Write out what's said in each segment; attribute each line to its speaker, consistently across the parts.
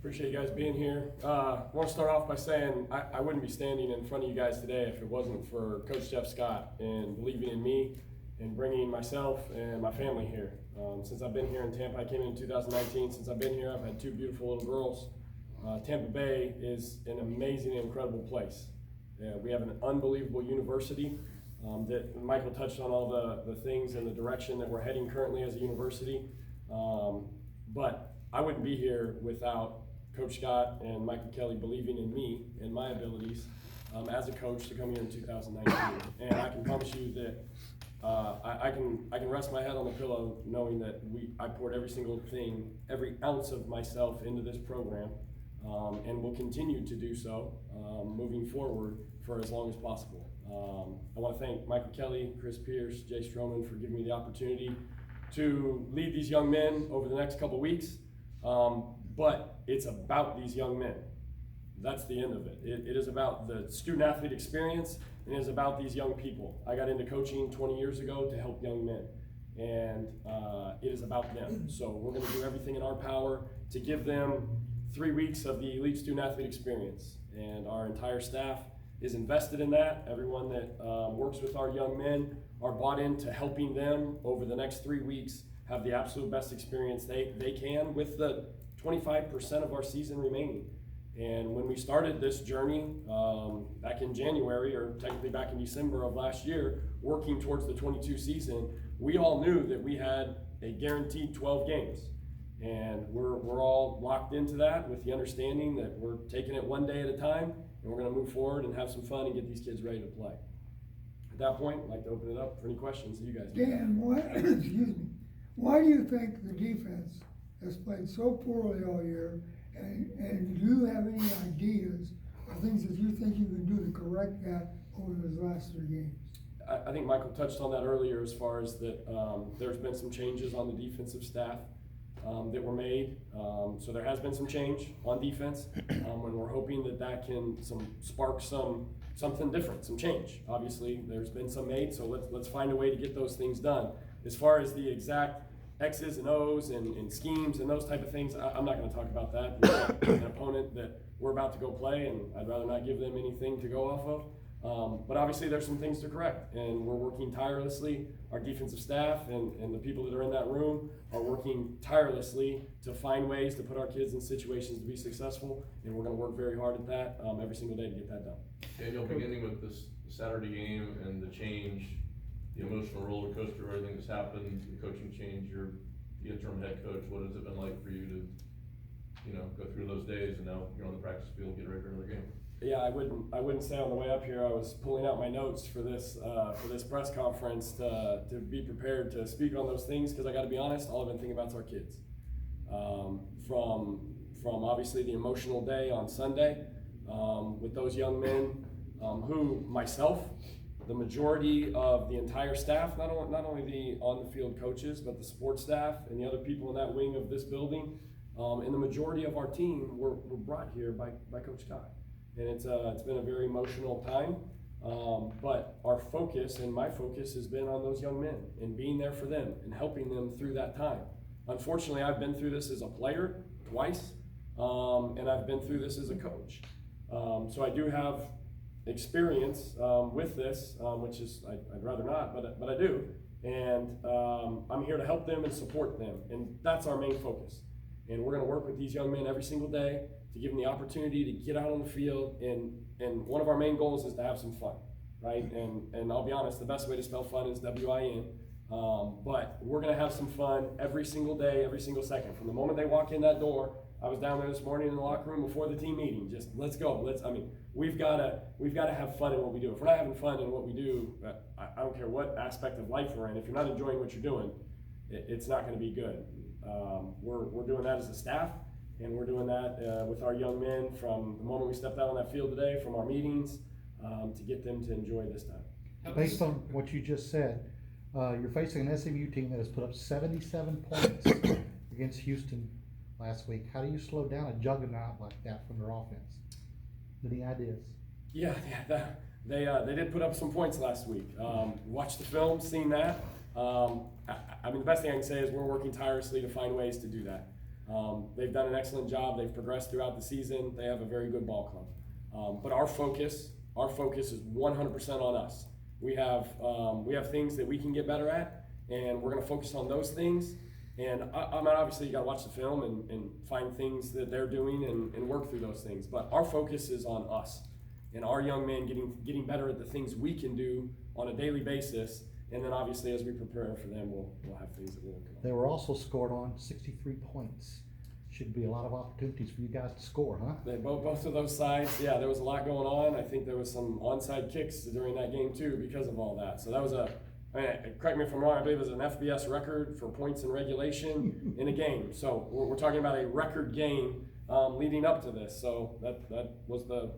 Speaker 1: Appreciate you guys being here. I want to start off by saying I wouldn't be standing in front of you guys today if it wasn't for Coach Jeff Scott and believing in me and bringing myself and my family here. Since I've been here in Tampa, I came in 2019. Since I've been here, I've had two beautiful little girls. Tampa Bay is an amazing and incredible place. We have an unbelievable university that Michael touched on all the things and the direction that we're heading currently as a university. But I wouldn't be here without Coach Scott and Michael Kelly believing in me and my abilities as a coach to come here in 2019. And I can promise you that I can rest my head on the pillow knowing that I poured every single thing, every ounce of myself into this program, and will continue to do so moving forward for as long as possible. I want to thank Michael Kelly, Chris Pierce, Jay Stroman for giving me the opportunity to lead these young men over the next couple weeks. But it's about these young men. That's the end of it. It is about the student-athlete experience, and it is about these young people. I got into coaching 20 years ago to help young men, and it is about them. So we're going to do everything in our power to give them 3 weeks of the elite student-athlete experience, and our entire staff is invested in that. Everyone that works with our young men are bought into helping them over the next 3 weeks have the absolute best experience they can with the 25% of our season remaining. And when we started this journey back in January, or technically back in December of last year, working towards the 22 season, we all knew that we had a guaranteed 12 games. And we're all locked into that with the understanding that we're taking it one day at a time, and we're going to move forward and have some fun and get these kids ready to play. At that point, I'd like to open it up for any questions that you guys have.
Speaker 2: Dan, why do you think the defense has played so poorly all year, and do you have any ideas or things that you think you can do to correct that over those last 3 games?
Speaker 1: I think Michael touched on that earlier as far as that there's been some changes on the defensive staff that were made. So there has been some change on defense, and we're hoping that can spark something different, some change. Obviously, there's been some made, so let's find a way to get those things done. As far as the exact X's and O's and schemes and those type of things, I'm not going to talk about that. We've got an opponent that we're about to go play, and I'd rather not give them anything to go off of. But obviously there's some things to correct, and we're working tirelessly. Our defensive staff and the people that are in that room are working tirelessly to find ways to put our kids in situations to be successful, and we're going to work very hard at that every single day to get that done.
Speaker 3: Daniel, beginning with this Saturday game and the change, the emotional roller coaster, everything that's happened, the coaching change, you're the interim head coach. What has it been like for you to, go through those days, and now you're on the practice field, get ready for another game?
Speaker 1: Yeah, I wouldn't say on the way up here I was pulling out my notes for this press conference to be prepared to speak on those things, because I got to be honest, all I've been thinking about is our kids. From obviously the emotional day on Sunday with those young men, who myself, the majority of the entire staff, not only the on-the-field coaches, but the support staff and the other people in that wing of this building, and the majority of our team were brought here by Coach Scott. And it's been a very emotional time, but our focus and my focus has been on those young men and being there for them and helping them through that time. Unfortunately, I've been through this as a player twice, and I've been through this as a coach. So I do have experience with this, which is I'd rather not, but I do, and I'm here to help them and support them, and that's our main focus. And we're going to work with these young men every single day to give them the opportunity to get out on the field, and one of our main goals is to have some fun, right? And I'll be honest, the best way to spell fun is W-I-N, but we're going to have some fun every single day, every single second. From the moment they walk in that door, I was down there this morning in the locker room before the team meeting. Just let's go. We've got to have fun in what we do. If we're not having fun in what we do, I don't care what aspect of life we're in. If you're not enjoying what you're doing, it's not going to be good. We're doing that as a staff, and we're doing that with our young men from the moment we stepped out on that field today, from our meetings, to get them to enjoy this time.
Speaker 4: Based on what you just said, you're facing an SMU team that has put up 77 points against Houston last week. How do you slow down a juggernaut like that from their offense? Any ideas?
Speaker 1: Yeah, they did put up some points last week. Watched the film, seen that. The best thing I can say is we're working tirelessly to find ways to do that. They've done an excellent job. They've progressed throughout the season. They have a very good ball club. But our focus is 100% on us. We have things that we can get better at, and we're going to focus on those things. And I mean, obviously, you got to watch the film and find things that they're doing and work through those things. But our focus is on us and our young men getting better at the things we can do on a daily basis. And then, obviously, as we prepare for them, we'll have things that we'll work on.
Speaker 4: They were also scored on 63 points. Should be a lot of opportunities for you guys to score, huh?
Speaker 1: Both of those sides, yeah, there was a lot going on. I think there was some onside kicks during that game too because of all that. So that was correct me if I'm wrong, I believe it was an FBS record for points in regulation in a game. So we're talking about a record game leading up to this. So that was the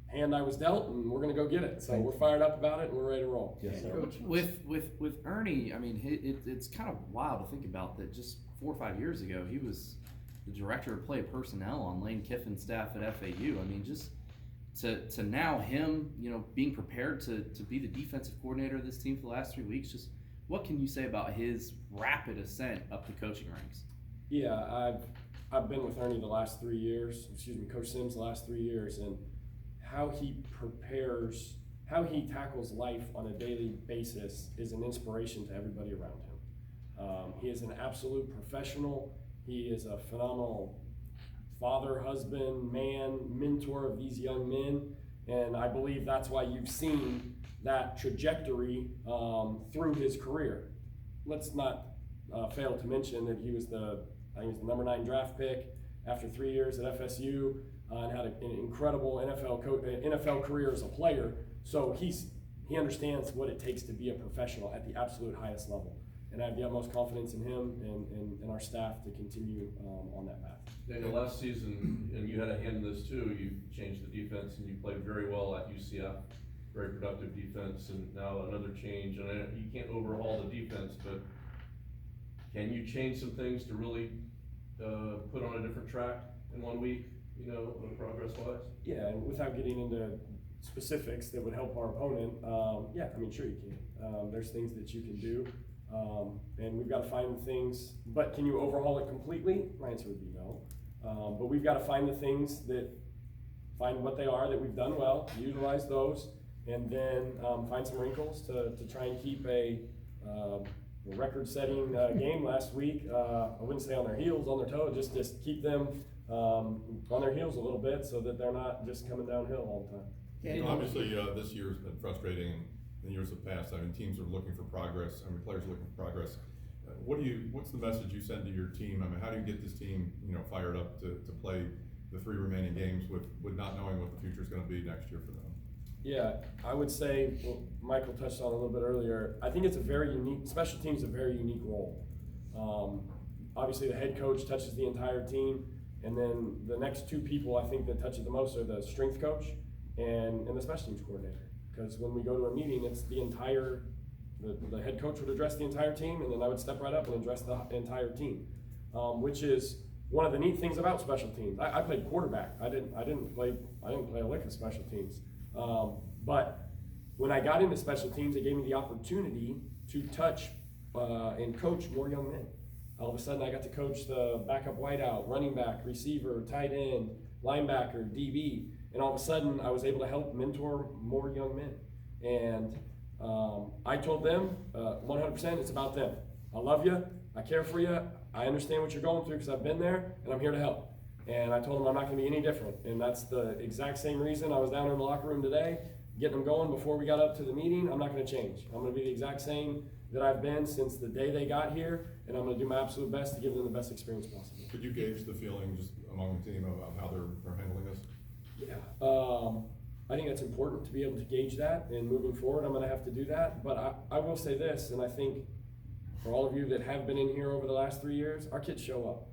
Speaker 1: hand I was dealt, and we're going to go get it. So we're fired up about it, and we're ready to roll.
Speaker 4: Yes, sir.
Speaker 5: Coach, with Ernie, I mean, it's kind of wild to think about that. Just 4 or 5 years ago, he was the director of play personnel on Lane Kiffin's staff at FAU. I mean, just to now him, being prepared to be the defensive coordinator of this team for the last 3 weeks. Just what can you say about his rapid ascent up the coaching ranks?
Speaker 1: Yeah, I've been with Ernie the last 3 years. Coach Sims the last 3 years, and how he prepares, how he tackles life on a daily basis is an inspiration to everybody around him. He is an absolute professional. He is a phenomenal father, husband, man, mentor of these young men, and I believe that's why you've seen that trajectory through his career. Let's not fail to mention that he was the number 9 draft pick after 3 years at FSU, and had an incredible NFL career as a player. So he understands what it takes to be a professional at the absolute highest level. And I have the utmost confidence in him and our staff to continue on that path.
Speaker 3: Daniel, last season, and you had a hand in this too, you changed the defense and you played very well at UCF, very productive defense, and now another change. And you can't overhaul the defense, but can you change some things to really put on a different track in 1 week, progress-wise?
Speaker 1: Yeah, and without getting into specifics that would help our opponent, sure you can. There's things that you can do. And we've got to find the things, but can you overhaul it completely? My answer would be no. But we've got to find the things find what they are that we've done well, utilize those, and then find some wrinkles to try and keep a record-setting game last week. I wouldn't say on their heels, on their toes, just keep them on their heels a little bit so that they're not just coming downhill all the time.
Speaker 6: Obviously, this year's been frustrating. In years of past, teams are looking for progress. Players are looking for progress. What's the message you send to your team? How do you get this team, fired up to play the 3 remaining games with not knowing what the future is going to be next year for them?
Speaker 1: Yeah, I would say, Michael touched on it a little bit earlier. I think it's special teams is a very unique role. Obviously, the head coach touches the entire team, and then the next 2 people I think that touch it the most are the strength coach and the special teams coordinator. Because when we go to a meeting, it's the head coach would address the entire team, and then I would step right up and address the entire team, which is one of the neat things about special teams. I played quarterback. I didn't play a lick of special teams. But when I got into special teams, it gave me the opportunity to touch and coach more young men. All of a sudden, I got to coach the backup wideout, running back, receiver, tight end, linebacker, DB. And all of a sudden, I was able to help mentor more young men. And I told them 100% it's about them. I love you. I care for you. I understand what you're going through because I've been there, and I'm here to help. And I told them I'm not going to be any different. And that's the exact same reason I was down in the locker room today, getting them going before we got up to the meeting. I'm not going to change. I'm going to be the exact same that I've been since the day they got here, and I'm going to do my absolute best to give them the best experience possible.
Speaker 6: Could you gauge the feeling just among the team about how they're handling this?
Speaker 1: Yeah, I think that's important to be able to gauge that, and moving forward, I'm going to have to do that. But I will say this, and I think for all of you that have been in here over the last 3 years, our kids show up.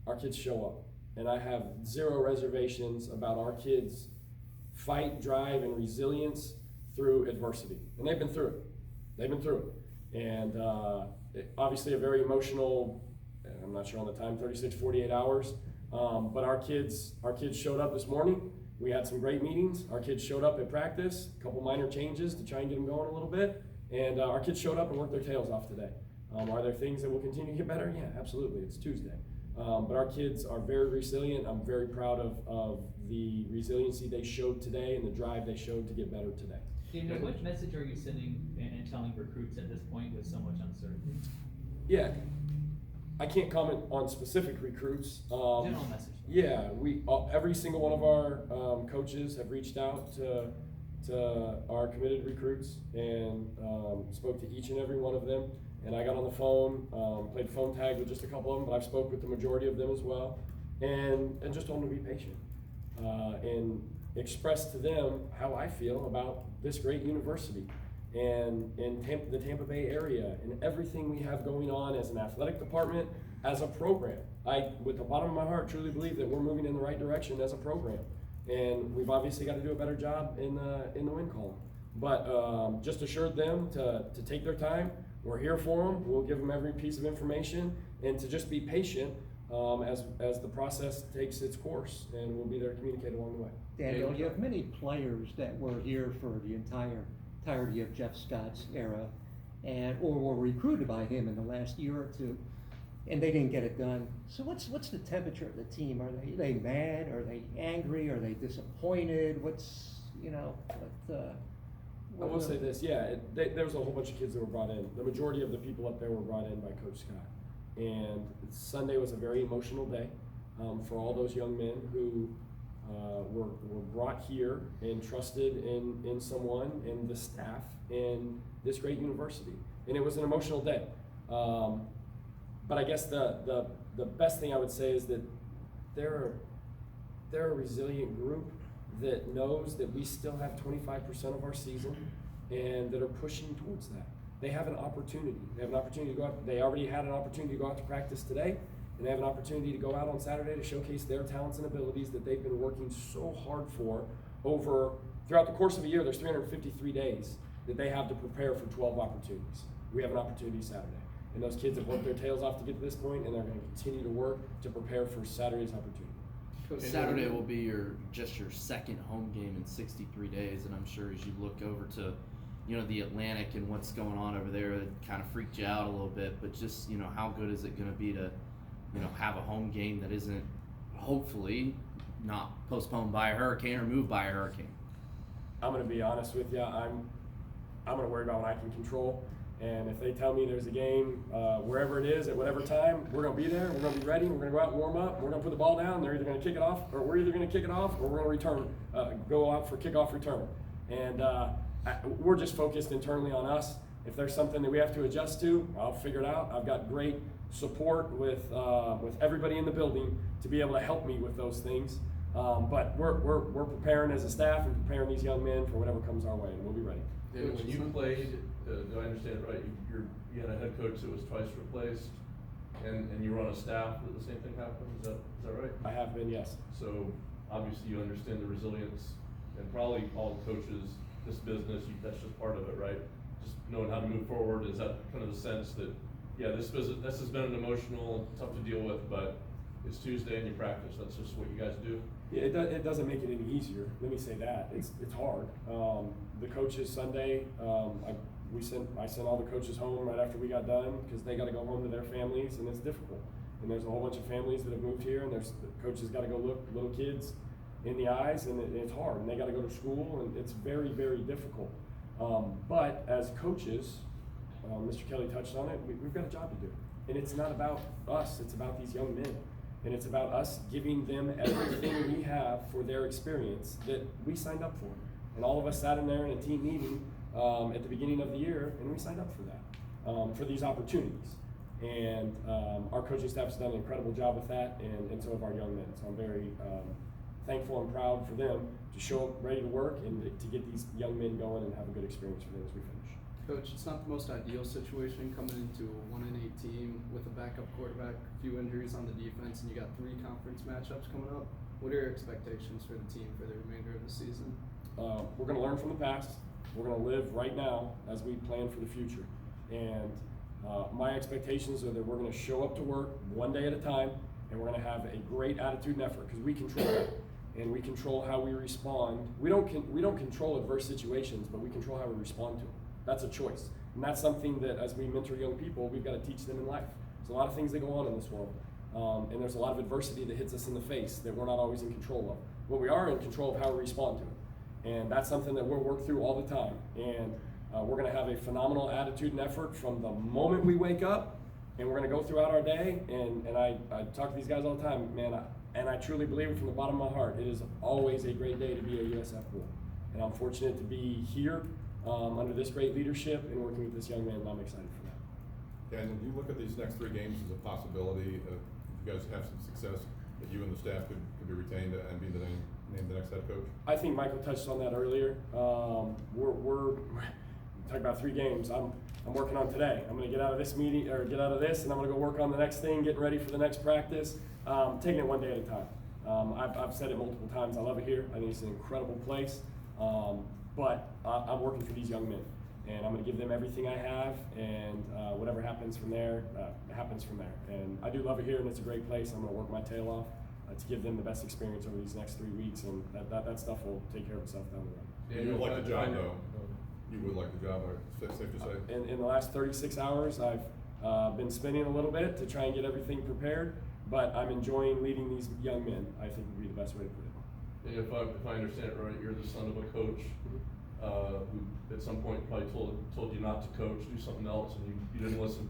Speaker 1: Our kids show up, and I have zero reservations about our kids' fight, drive, and resilience through adversity, and they've been through it. They've been through it, and obviously a very emotional. I'm not sure on the time, 36, 48 hours. But our kids showed up this morning. We had some great meetings. Our kids showed up at practice, a couple minor changes to try and get them going a little bit. And our kids showed up and worked their tails off today. Are there things that will continue to get better? Yeah, absolutely. It's Tuesday. But our kids are very resilient. I'm very proud of the resiliency they showed today and the drive they showed to get better today.
Speaker 7: Daniel, what message are you sending and telling recruits at this point with so much uncertainty?
Speaker 1: Yeah, I can't comment on specific recruits.
Speaker 7: General message.
Speaker 1: Yeah, every single one of our coaches have reached out to our committed recruits and spoke to each and every one of them. And I got on the phone, played phone tag with just a couple of them, but I've spoke with the majority of them as well, and just told them to be patient and express to them how I feel about this great university and the Tampa Bay area and everything we have going on as an athletic department, as a program. I, with the bottom of my heart, truly believe that we're moving in the right direction as a program, and we've obviously got to do a better job in the win column. But just assured them to take their time. We're here for them. We'll give them every piece of information, and to just be patient as the process takes its course, and we'll be there to communicate along the way.
Speaker 8: Daniel, you have many players that were here for the entirety of Jeff Scott's era, or were recruited by him in the last year or two, and they didn't get it done. So what's the temperature of the team? Are they mad? Are they angry? Are they disappointed?
Speaker 1: I will say this, yeah, there was a whole bunch of kids that were brought in. The majority of the people up there were brought in by Coach Scott. And Sunday was a very emotional day for all those young men who were brought here and trusted in someone and the staff in this great university. And it was an emotional day. But I guess the best thing I would say is that they're a resilient group that knows that we still have 25% of our season and that are pushing towards that. They have an opportunity. They have an opportunity to go out. They already had an opportunity to go out to practice today, and they have an opportunity to go out on Saturday to showcase their talents and abilities that they've been working so hard for throughout the course of a year. There's 353 days that they have to prepare for 12 opportunities. We have an opportunity Saturday. And those kids have worked their tails off to get to this point, and they're going to continue to work to prepare for Saturday's opportunity.
Speaker 5: Saturday will be your second home game in 63 days, and I'm sure as you look over to, the Atlantic and what's going on over there, it kind of freaked you out a little bit. But just, how good is it going to be to, have a home game that isn't hopefully not postponed by a hurricane or moved by a hurricane?
Speaker 1: I'm going to be honest with you. I'm going to worry about what I can control. And if they tell me there's a game wherever it is at whatever time, we're going to be there. We're going to be ready. We're going to go out and warm up. We're going to put the ball down. They're either going to kick it off, or we're either going to kick it off, or we're going to go out for kickoff return. And we're just focused internally on us. If there's something that we have to adjust to, I'll figure it out. I've got great support with everybody in the building to be able to help me with those things. But we're preparing as a staff and preparing these young men for whatever comes our way, and we'll be ready.
Speaker 3: And when you played, do I understand it right? You had a head coach that was twice replaced, and you were on a staff that the same thing happened. Is that right?
Speaker 1: I have been, yes.
Speaker 3: So obviously you understand the resilience, and probably all coaches, this business, that's just part of it, right? Just knowing how to move forward. Is that kind of the sense that, yeah, this has been an emotional, tough to deal with, but it's Tuesday and you practice. That's just what you guys do.
Speaker 1: Yeah, it doesn't make it any easier. Let me say that it's hard. The coaches Sunday, I sent all the coaches home right after we got done because they got to go home to their families, and it's difficult. And there's a whole bunch of families that have moved here, and the coaches got to go look little kids in the eyes, and it's hard. And they got to go to school, and it's very, very difficult. But as coaches, Mr. Kelly touched on it. We've got a job to do, and it's not about us. It's about these young men. And it's about us giving them everything we have for their experience that we signed up for. And all of us sat in there in a team meeting at the beginning of the year, and we signed up for that, for these opportunities. And our coaching staff has done an incredible job with that, and so have our young men. So I'm very thankful and proud for them to show up ready to work and to get these young men going and have a good experience for them as we finish.
Speaker 9: Coach, it's not the most ideal situation coming into a 1-8 team with a backup quarterback, a few injuries on the defense, and you got 3 conference matchups coming up. What are your expectations for the team for the remainder of the season?
Speaker 1: We're going to learn from the past. We're going to live right now as we plan for the future. And my expectations are that we're going to show up to work one day at a time, and we're going to have a great attitude and effort because we control that. And we control how we respond. We don't control adverse situations, but we control how we respond to them. That's a choice. And that's something that as we mentor young people, we've got to teach them in life. There's a lot of things that go on in this world. And there's a lot of adversity that hits us in the face that we're not always in control of. But we are in control of how we respond to it. And that's something that we'll work through all the time. And we're going to have a phenomenal attitude and effort from the moment we wake up, and we're going to go throughout our day. And I talk to these guys all the time, man, and I truly believe it from the bottom of my heart. It is always a great day to be a USF Bull. And I'm fortunate to be here under this great leadership and working with this young man, and I'm excited for that.
Speaker 6: Yeah, and you look at these next 3 games as a possibility, if you guys have some success, that you and the staff could be retained and be named the next head coach?
Speaker 1: I think Michael touched on that earlier. We're talking about 3 games. I'm working on today. I'm going to get out of this meeting, or get out of this, and I'm going to go work on the next thing, getting ready for the next practice, taking it one day at a time. I've said it multiple times. I love it here. I think it's an incredible place. But I'm working for these young men, and I'm going to give them everything I have, and whatever happens from there, happens from there. And I do love it here, and it's a great place. I'm going to work my tail off to give them the best experience over these next 3 weeks, and that stuff will take care of itself down the road.
Speaker 6: Yeah, you would like the job, though. You would like the job, safe to say?
Speaker 1: In the last 36 hours, I've been spinning a little bit to try and get everything prepared, but I'm enjoying leading these young men, I think would be the best way to put it.
Speaker 3: And if I understand it right, you're the son of a coach who at some point probably told you not to coach, do something else, and you didn't listen.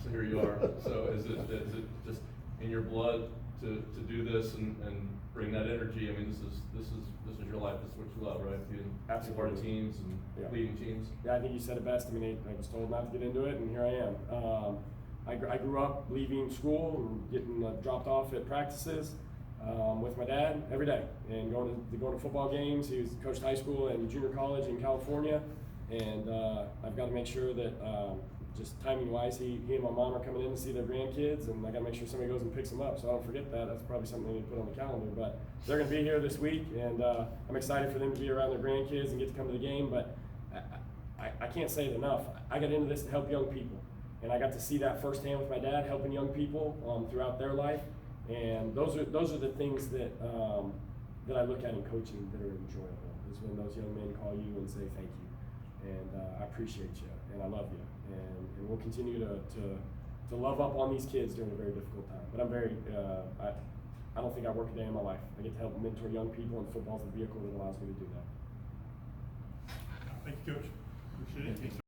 Speaker 3: So here you are. So is it just in your blood to do this and bring that energy? I mean, this is your life. This is what you love, right? Being part of teams and leading teams.
Speaker 1: Yeah, I think you said it best. I mean, I was told not to get into it, and here I am. I grew up leaving school and getting dropped off at practices with my dad every day, and going to football games. He was coached high school and junior college in California, and I've got to make sure that just timing wise, he and my mom are coming in to see their grandkids, and I got to make sure somebody goes and picks them up, so I don't forget that. That's probably something they need to put on the calendar. But they're going to be here this week, and I'm excited for them to be around their grandkids and get to come to the game. But I can't say it enough. I got into this to help young people, and I got to see that firsthand with my dad, helping young people throughout their life. And those are the things that that I look at in coaching that are enjoyable. Is when those young men call you and say thank you, and I appreciate you, and I love you, and we'll continue to love up on these kids during a very difficult time. But I'm very I don't think I work a day in my life. I get to help mentor young people, and football's the vehicle that allows me to do that.
Speaker 6: Thank you, Coach. Appreciate it.